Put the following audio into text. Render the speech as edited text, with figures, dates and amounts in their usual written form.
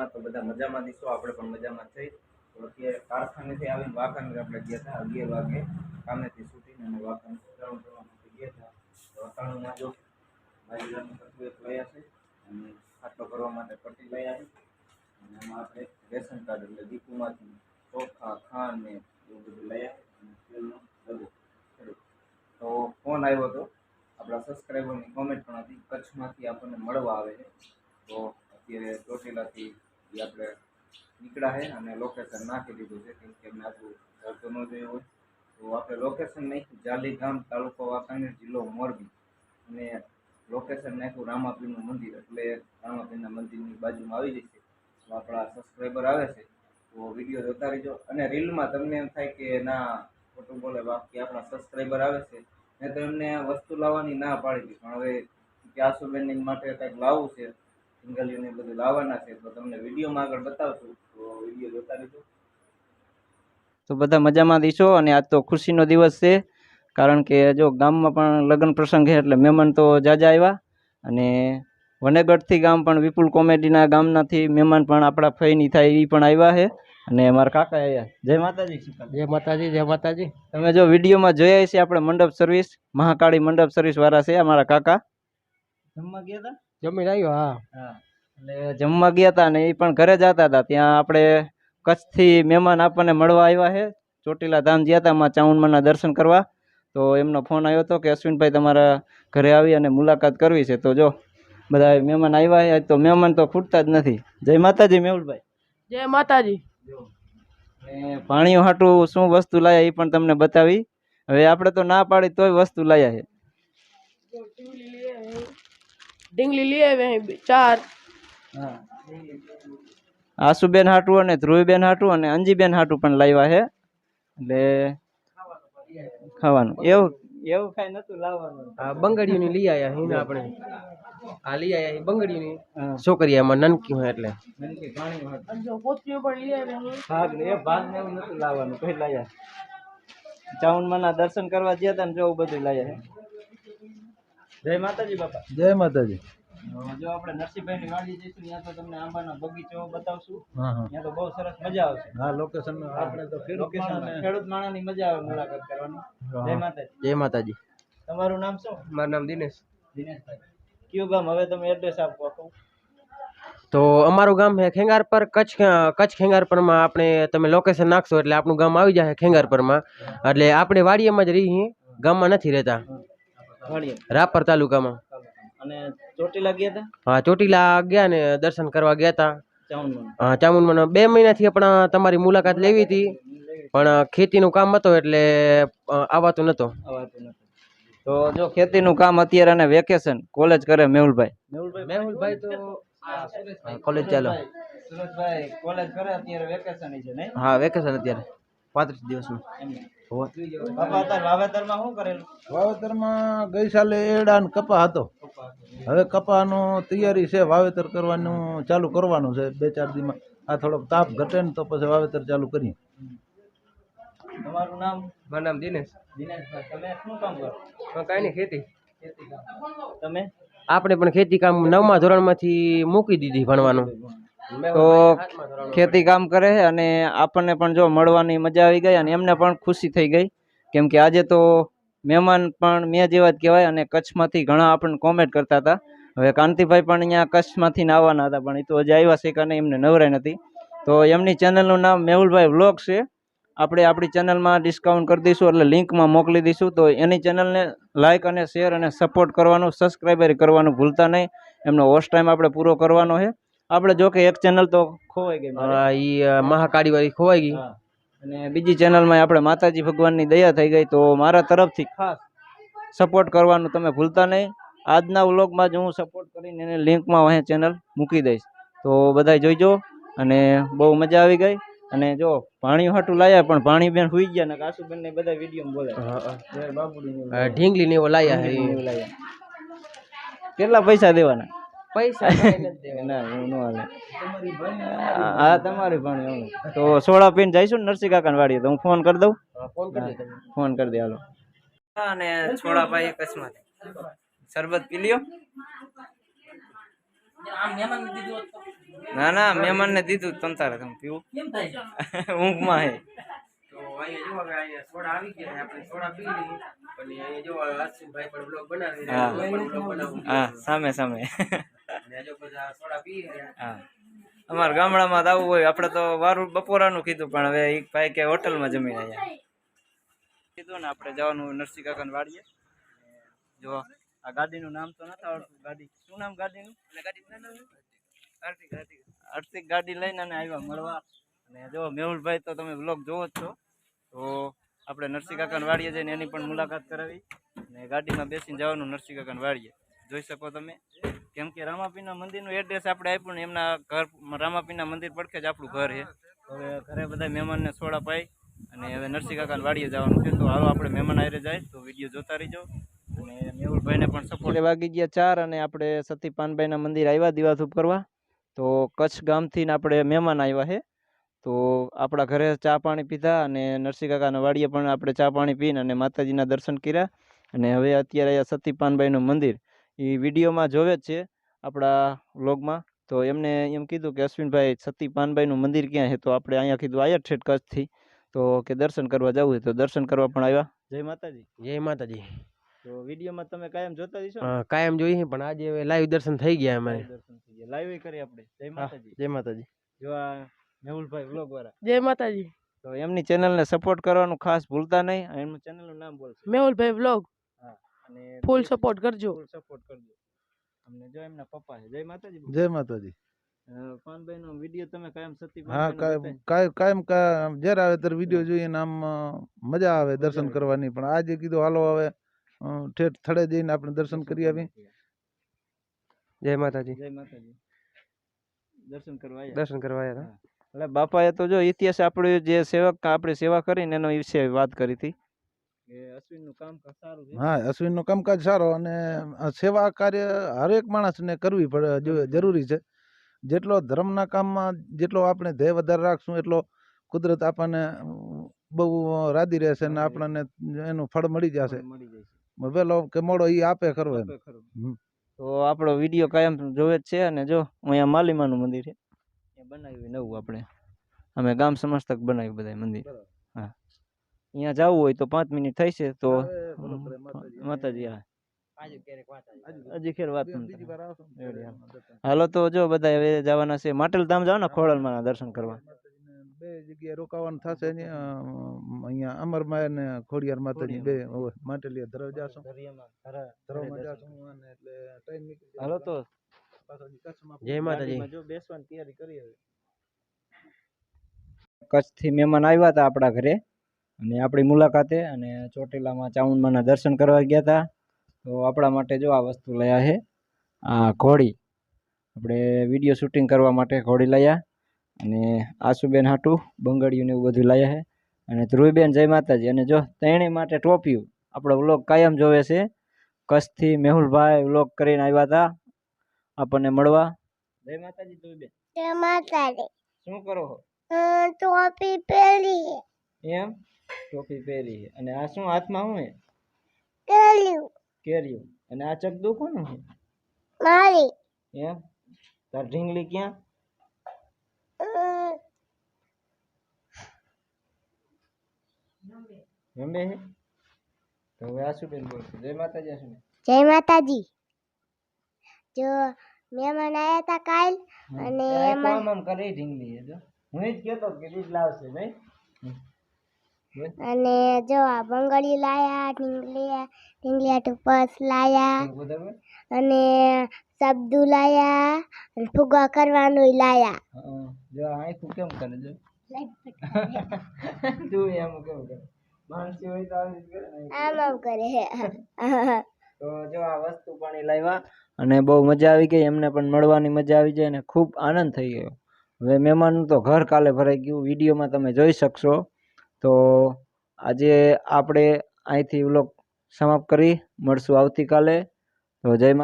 મજામાં? તો બધા મજામાં દીશો, આપણે પણ મજામાં થઈ. તો અત્યારે કારખાનેથી આવીને વાંકાનેર આપણે ગયા હતા 11 વાગે કામેથી છૂટીને, અને વાંકાનેર સુધારણા કરવા માટે ગયા હતા. તો વાંકાનેરમાં જો બાજરાનું કટલું એક લઈ છે, અને ખાટલો કરવા માટે પટ્ટી લઈ આવી, અને એમાં આપણે રેશન કાર્ડ એટલે દીપુમાંથી ચોખા ખાંડ ને એવું બધું લઈ આવી, અને તેલનો ડબ્બો ખેડૂત. તો ફોન આવ્યો હતો, આપણા સબસ્ક્રાઈબરની કોમેન્ટ પણ હતી, કચ્છમાંથી આપણને મળવા આવે છે. તો અત્યારે ચોટીલાથી એ આપણે નીકળ્યા છે અને લોકેશન નાખી દીધું છે, કેમ કે એમને આટલું ઘર તો ન જોયું હોય. તો આપણે લોકેશન નાખ્યું જાલી ગામ, તાલુકો વાંકાનેર, જિલ્લો મોરબી, અને લોકેશન નાખ્યું રામાપીરનું મંદિર, એટલે રામાપીરના મંદિરની બાજુમાં આવી જશે. તો આપણા સબસ્ક્રાઈબર આવે છે તો વિડીયો જોતા રહીજો. અને રીલમાં તમને એમ થાય કે ના ખોટું બોલે, બાકી આપણા સબસ્ક્રાઈબર આવે છે મેં તો એમને વસ્તુ લાવવાની ના પાડી હતી, પણ હવે આસુબેન માટે કંઈક લાવવું છે, સિંગલીઓને બધું લાવવાના છે, તો તમને વિડીયોમાં આગળ બતાવશું, તો વિડીયો જોતા રહેજો. તો બધા મજામાં દીશો, અને આજ તો ખુશીનો દિવસ છે, કારણ કે જો ગામમાં પણ લગ્ન પ્રસંગ છે, એટલે મહેમાન તો જાજા આવ્યા. અને વનેગઢથી ગામ પણ વિપુલ કોમેડીના ગામનાથી મહેમાન પણ આપણા ફઈની થાય એ પણ આવ્યા છે, અને મારા કાકા આવ્યા. જય માતાજી. જય માતાજી, જય માતાજી. તમે જો વિડીયોમાં જોયા છે, આપણે મંડપ સર્વિસ, મહાકાળી મંડપ સર્વિસ વાળા છે અમારા કાકા. જમવા ગયા હતા, જમીન આવ્યો. હા હા, એટલે જમવા ગયા હતા, અને એ પણ ઘરે જતા હતા, ત્યાં આપણે કચ્છથી મહેમાન આપણને મળવા આવ્યા છે. ચોટીલા ધામ ગયા હતા માં ચામુંડમાના દર્શન કરવા. તો એમનો ફોન આવ્યો હતો કે અશ્વિનભાઈ તમારા ઘરે આવી અને મુલાકાત કરવી છે. તો જો બધા મહેમાન આવ્યા છે, તો મહેમાન તો ખૂટતા જ નથી. જય માતાજી મેહુલભાઈ. જય માતાજી. પાણીઓ હાટું શું વસ્તુ લાયા એ પણ તમને બતાવી. હવે આપણે તો ના પાડી તોય વસ્તુ લાયા છે. ડીંગલી લઈ આવે 4. હા, આસુબેન હાટું અને ધ્રુવીબેન હાટું અને અંજીબેન હાટું પણ લાવ્યા છે, એટલે ખાવાનું એવું એવું કઈ નતું લાવવાનું. આ બંગડીઓની લઈ આયા હિના આપણે. આ લઈ આયા બંગડીઓની છોકરીયામાં નનકી હોય એટલે નનકી પાણી હાટું. જો પોતીઓ પણ લઈ આવ્યા. ભાગ ને ભાગ ને એવું નતું લાવવાનું, કઈ લાયા. ચામુંડમાના દર્શન કરવા ગયા હતા ને જો બધું લાયા છે. જય માતાજી બાપા. જય માતાજી. જો આપણે નરસિંહભાઈની વાડી જઈશું, ત્યાં તો તમને આંબાનો બગીચો બતાવશું. હા હા, ત્યાં તો બહુ સરસ મજા આવશે. હા લોકેશન આપણે તો ખેડૂત માણસની મજા આવે મુલાકાત કરવાની. જય માતાજી. જય માતાજી. તમારું નામ શું? મારું નામ દિનેશ. દિનેશભાઈ. કયું ગામ? હવે તમે એડ્રેસ આપો આખું. તો અમારું ગામ છે ખેંગારપર, કચ્છ ખેંગારપરમાં. આપણે તમે લોકેશન નાખશો એટલે આપણું ગામ આવી જાય ખેંગારપરમાં. એટલે આપણે વાડીયામાં જ રહીએ, ગામમાં નથી રહેતા. રાપર તાલુકામાં. અને ચોટીલા ગયા હતા? હા, ચોટીલા ગયા ને દર્શન કરવા ગયા હતા. ચામુંડમાં. હા, ચામુંડમાં 2 મહિનાથી આપણા તમારી મુલાકાત લેવી હતી, પણ ખેતીનું કામ હતું એટલે આવતું નતો. તો જો ખેતીનું કામ અત્યારે અને વેકેશન કોલેજ કરે મેહુલભાઈ. મેહુલભાઈ તો કોલેજ ચાલો. સુરજભાઈ કોલેજ કરે અત્યારે વેકેશન છે નહીં? હા, વેકેશન અત્યારે 35 દિવસનું. બાપા અત્યારે વાવેતરમાં શું કરેલું? વાવેતરમાં ગઈ સાલે એડા ને કપા હતો. હવે કપાનું તૈયારી છે, વાવેતર કરવાનું ચાલુ કરવાનું છે 2-4 દીમાં. આ થોડોક તાપ ઘટે ને તો પછી વાવેતર ચાલુ કરીએ. તમારું નામ? મારું નામ દિનેશ. દિનેશભાઈ, તમે શું કામ કરો? કઈ નહીં, ખેતી. ખેતી કામ. તમે? આપણે પણ ખેતી કામ 9મા ધોરણમાંથી મૂકી દીધી ભણવાનું. તો ખેતી કામ કરે છે, અને આપણને પણ જો મળવાની મજા આવી ગઈ, અને એમને પણ ખુશી થઈ ગઈ, કેમ કે આજે તો મહેમાન પણ મેં જેવા જ કહેવાય. અને કચ્છમાંથી ઘણા આપણને કોમેન્ટ કરતા હતા. હવે કાંતિભાઈ પણ અહીંયા કચ્છમાંથી આવવાના હતા, પણ એ તો હજી આવ્યા છે કે નહીં એમને નવરાઈ નથી. તો એમની ચેનલનું નામ મેહુલભાઈ વ્લોગ છે. આપણે આપણી ચેનલમાં ડિસ્કાઉન્ટ કરી દઈશું, એટલે લિંકમાં મોકલી દઈશું. તો એની ચેનલને લાઇક અને શેર અને સપોર્ટ કરવાનું, સબસ્ક્રાઈબર કરવાનું ભૂલતા નહીં. એમનો વોચ ટાઈમ આપણે પૂરો કરવાનો છે. આપણે જો કે એક ચેનલ તો ખોવાઈ ગઈ, ઈ મહાકાળી વાળી ખોવાઈ ગઈ, અને બીજી ચેનલમાં આપણે માતાજી ભગવાનની દયા થઈ ગઈ. તો મારા તરફથી ખાસ સપોર્ટ કરવાનું તમે ભૂલતા નહીં. આજના વ્લોગમાં જ હું સપોર્ટ કરીને એને લિંકમાં અહીં ચેનલ મૂકી દઈશ, તો બધા જોઈજો. અને બહુ મજા આવી ગઈ. અને જો પાણી હાટું લાયા, પણ પાણી બેન સુઈ ગયા ને આસુબેન ને બધા વિડીયો બોલે ઢીંગલી ને એવો લાયા. કેટલા પૈસા દેવાના? પૈસા ના એવું ન હાલે. હા, તમારી પાણી. તો સોડા પીને જઈશું ને નરસિંહ કાકા વાડીએ, તો હું ફોન કરી દઉં. ફોન કરી દે હાલો. અને છોડા પાઈ કચ્છમાં શરબત પી લ્યો. ના ના મહેમાનને દીધું તમ તારે તમે પીવું ઊંઘમાં હે તો અહીંયા જો હવે અહીંયા સોડા આવી ગયા છે, આપણે સોડા પી લઈએ. અને અહીંયા જો અશ્વિનભાઈ પણ બ્લોગ બનાવી રહ્યા છે, હું પણ બ્લોગ બનાવું છું. હા સામે સામે અને જો બધા સોડા પી રહ્યા. હા અમારા ગામડામાં તો આવું હોય. આપણે તો વારું બપોરાનું કીધું પણ હવે એક ભાઈ કે હોટલમાં જમીને આવ્યા કીધું ને આપણે જવાનું નરસિંહ કાકાની વાડીએ. જો આ ગાડીનું નામ તો નથી આવડતું. ગાડી શું નામ ગાડીનું? આર્થિક ગાડી લઈને અને આવ્યા મળવા. અને જો મેહુલભાઈ તો તમે બ્લોગ જોવો જ છો. તો આપણે નરસિંહ કાકાની વાડીએ જઈને એની પણ મુલાકાત કરાવી અને ગાડીમાં બેસીને જવાનું નરસિંહ કાકાની વાડીએ. જોઈ શકો તમે, કેમ કે રામાપીરના મંદિરનું એડ્રેસ આપણે આપ્યું ને એમના ઘર રામાપીરના મંદિર પડખે જ આપણું ઘર છે. હવે ઘરે બધા મહેમાનને સોડા પાઈ અને હવે નરસિંહ કાકાની વાડીએ જવાનું છે. તો હાલો આપણે મહેમાન આરે જાય તો વિડીયો જોતા રહીજો. અને મેહુલભાઈને પણ સપોર્ટ. વાગી ગયા 4 અને આપણે સતી પાનભાઈના મંદિર આવ્યા દીવાધૂપ કરવા. તો કચ્છ ગામથી આપણે મહેમાન આવ્યા છે. તો આપણા ઘરે ચા પાણી પીધા અને નરસિંહ કાકાના વાડીએ પણ આપણે ચા પાણી પીને અને માતાજીના દર્શન કર્યા. અને હવે અત્યારે અહીંયા સતી પાનભાઈનું મંદિર એ વિડીયોમાં જોવે જ છે આપણા વ્લોગમાં. તો એમને એમ કીધું કે અશ્વિનભાઈ સતી પાનભાઈનું મંદિર ક્યાં છે? તો આપણે અહીંયા કીધું આયા ઠેઠ કચ્છથી. તો કે દર્શન કરવા જવું હોય તો દર્શન કરવા પણ આવ્યા. જય માતાજી. જય માતાજી. તો વિડીયોમાં તમે કાયમ જોતા જશો ને? કાયમ જોઈએ પણ આજે હવે લાઈવ દર્શન થઈ ગયા અમારે. દર્શન થઈ ગયા. લાઈવ કરી આપણે. જય માતાજી. જય માતાજી. જો આ મેહુલભાઈ વ્લોગ વાળા. જય માતાજી. તો એમની ચેનલને સપોર્ટ કરવાનું ખાસ ભૂલતા નહીં. એમનું ચેનલનું નામ બોલશે મેહુલભાઈ વ્લોગ. હા અને ફૂલ સપોર્ટ કરજો. ફૂલ સપોર્ટ કરજો. અમને જો એમના પપ્પા છે. જય માતાજી. જય માતાજી. પાનભાઈનો વિડીયો તમે કાયમ સતી હા કાયમ જ્યારે આવે ત્યારે વિડીયો જોઈએ ને આમ મજા આવે દર્શન કરવાની. પણ આજે કીધું હાલો હવે ઠેઠ થડે જઈને આપણે દર્શન કરી આવી. જય માતાજી. જય માતાજી. દર્શન કરવા આવ્યા. દર્શન કરવા આવ્યા હતા. એટલે બાપાએ તો જો ઇતિહાસ આપણે જે સેવક આપણે સેવા કરીને એનો વિશે વાત કરી હતી કે અશ્વિનનું કામ સારું છે. હા અશ્વિનનું કામકાજ સારો અને સેવા કાર્ય હરેક માણસને કરવી પડે જરૂરી છે. જેટલો ધર્મના કામમાં જેટલો આપણે ધ્યેય વધારે રાખશું એટલો કુદરત આપણને બહુ રાજી રહેશે અને આપણને એનું ફળ મળી જશે. વહેલો કે મોડો એ આપે ખરો એમ. તો આપણો વિડીયો કાયમ જોવે જ છે. અને જો અહીંયા માલીમાનું મંદિર છે બનાવ્યું નવું. આપણે અમે ગામ સમસ્તક બનાવ્યું બધા મંદિર. હા અહીંયા જવું હોય તો 5 મિનિટ થઈ છે. તો માતાજી હા હજી ખેર વાત હાલો. તો જો બધા હવે જવાના છે માટલ ધામ. જાવ ને ખોડલમાં દર્શન કરવા. 2 જગ્યાએ રોકાવાનું થશે ને અહીંયા અમરમાય ને ખોડિયાર માતાજી 2 માટલીયા ધરવ જાશું. ધરવમાં જાશું અને એટલે ટાઈમ નીકળી. હાલો તો જય માતાજી. જો બેસવાની તૈયારી કરી. હવે કચ્છથી મહેમાન આવ્યા હતા આપણા ઘરે અને આપણી મુલાકાતે અને ચોટીલામાં ચામુંડમાના દર્શન કરવા ગયા હતા. તો આપણા માટે જો આ વસ્તુ લાયા છે. આ ઘોડી આપણે વિડીયો શૂટિંગ કરવા માટે ઘોડી લાયા. અને આસુબેન હાટું બંગડીયું ને એવું બધું લાયા છે. અને ધ્રુવીબેન જય માતાજી. અને જો તેણી માટે ટોપિયું આપણો વ્લોગ કાયમ જોવે છે. કચ્છથી મેહુલભાઈ વ્લોગ કરીને આવ્યા હતા આપણને મળવા. જય માતાજી ધ્રુવીબેન. જય માતાજી. શું કરો છો? ટોપી પહેરી. એમ ટોપી પહેરી. અને આ શું હાથમાં શું હે? કેલ્યું. કેર્યું. અને આ ચકદુ કોનું છે? મારી. એમ તાર ઢીંગલી ક્યાં? રમે હે. તો હવે આશુબેન બોલશે. જય માતાજી આશુબેન. જય માતાજી. જો મહેમાન આવ્યા હતા કાલ અને એમાં આમ કરી ઢીંગલી હે. જો હું જ કહેતો કે બીજ લાવશે નહીં. અને જો આ બંગડી લાયા, ઢીંગલી ટુપસ લાયા અને સબ્દુ લાયા અને ફુગા કરવાનું લાયા. જો આખું કેમ કરે જો તું એમ કેમ કરે? માનસી હોય તો આવી કરે ને આમ કરે. તો જો આ વસ્તુ પાણી લાવ્યા અને બહુ મજા આવી ગઈ. એમને પણ મળવાની મજા આવી જાય અને ખૂબ આનંદ થઈ ગયો. હવે મહેમાનનું તો ઘર કાલે ભરાઈ ગયું. વિડીયોમાં તમે જોઈ શકશો. તો આજે આપણે અહીંથી વ્લોગ સમાપ્ત કરી મળશું આવતીકાલે. તો જય